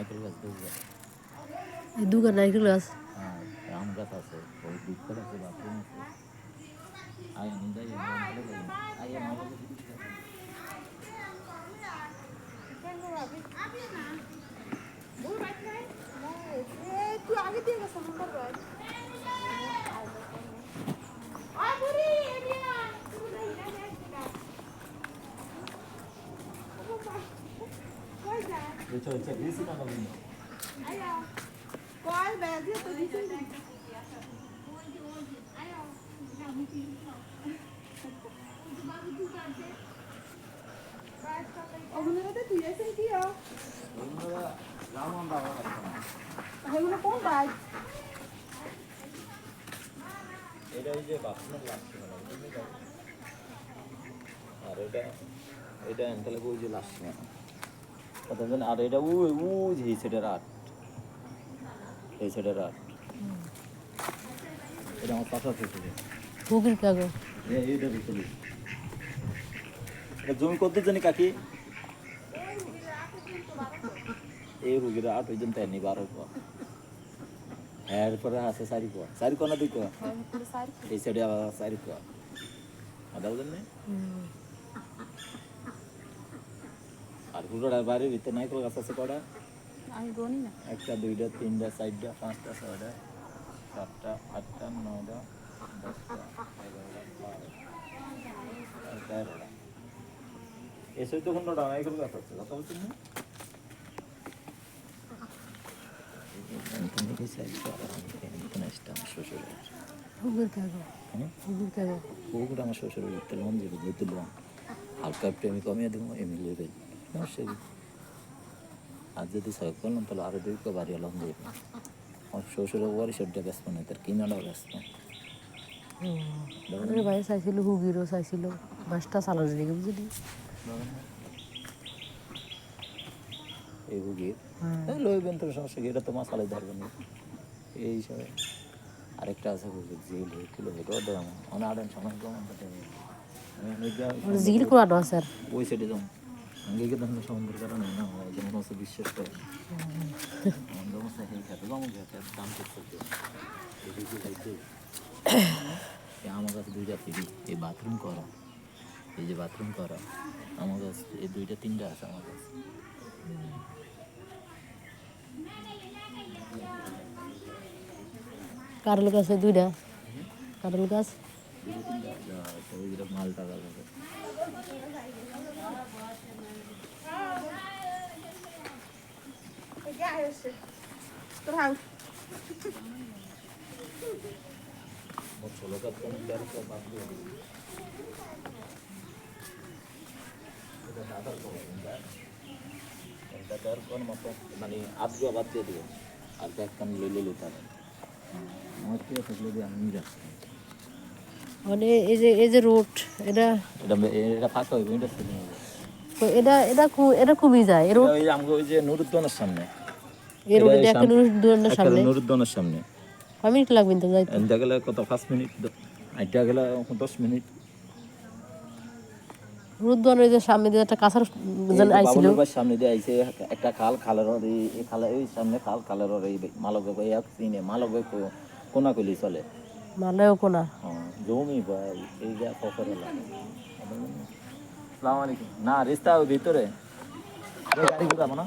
নারকেল গাছ দুটো, এই দুগা নারকেল গাছ। হ্যাঁ আম গাছ আছে, ওই দুধ আছে, বাথরুম আছে। আয় আমি যাই আয় আমার তুই আগে দিয়ে গেছ নম্বর কয় বেজে তো দিছেন অগুলোতে তুই এসে দিও এগুলো কোন বাই এটা ওই যে বাথরুমের লাস্ট আর এটা এনতালে ওই যে লাস্ট কথা জানেন। আর এটা ওই ওই যে এই সাইডের আট, এই সাইডের আট, এটা আমার পাশা থেকে হুগির কাগজ। এইটা ভিতরে জমি কত জানি কাকি এই রুগীর আট ওই জন তাই নি 12 কোয়া, এরপরে আছে 4 কোয়া, 4 কোয়া না 2 কোয়া, এই সাইডে আবার 4 কোয়া আদা বুঝলেন না। আর পুরোটা বাড়ির ভিতরে নারকেল গাছ আছে কটা? আমি গনি না। 1টা 2টা 3টা 4টা 5টা 6টা 7টা 8টা 9টা 10টা 11টা 12টা 13টা এসে তো কোনো নারকেল গাছ আছে কথা বলছেন না। হুগির কাগজ, হুগির কাগজ। ওগুলো আমার শ্বশুরের তেল মন দিয়ে দিয়ে তুললাম, হালকা একটু আমি কমিয়ে দেবো এমনি লেগে সমস্যা। আর যদি সহায়ক করলাম তাহলে আরও 2 কোয়া বাড়ি আলাম দিয়ে আমার শ্বশুরের বাড়ি সেটা ব্যস্ত নেই, তার কিনাটাও ব্যস্ত। আমাদের ভাই চাইছিল, হুগিরও চাইছিল, মাছটা চালানো দিকে বুঝলি। এই হুগির লইবেন তো সমস্যা কি, এটা তো মাছ আলাই ধরবেন না এই হিসাবে। আরেকটা আছে হুগির জিল কিলো রোদ আমার আড়ান সময় কম জিল কোয়ানো আছে আর ওই সাইডে যাও আগে গিয়ে ধরনের সমুদ্রের কারণে না হয় যেমন হচ্ছে বিশ্বাস করে আমার কাছে 2টা ফ্রি, এই বাথরুম করা, এই যে বাথরুম করা আমার কাছে এই 2টা 3টা আছে আমার কাছে। কারল গাছে 2টা, কারল গাছ 2টা 3টা ওই যেটা মালটা গাছ আছে। তোর হাউ ছোলো গাছ কোনো তেরোটা বাদ দিয়ে এটা দেওয়ার পর মতো মানে আধগো বাদ দিয়ে দেবো আর ব্যাগখান লইলে লইতে হবে আমার প্রিয় থাকলে দিয়ে আমি রাখছি। মানে এই যে রোড এটা এটা এটা ফাঁকা হইবে, এটা ছিল তো এটা কমই যায় এই রোড। ওই যে আমাকে ওই যে নুরুদ্দনের সামনে, এই রোডে দেখেন নুরুদ্দনের সামনে নুরুদ্দনের সামনে 5 মিনিট লাগবে তো যাইতে। এটা গেলে কত 5 মিনিট, এটা গেলে 10 মিনিট। নুরুদ্দনের যে সামনে দিয়ে একটা কাঁচার আইছিল, বাবুলের সামনে দিয়ে আইছে একটা খাল, খালের এই খালে ওই সামনে খাল, খালের এই মালগে কই এক সিনে মালগে কোনা কইলি চলে মালেও কোনা। হ্যাঁ জমি ভাই এই যা পকরে লাগে। আসসালামু আলাইকুম না রিস্তা ভিতরে গাড়ি ঘুরাবো না।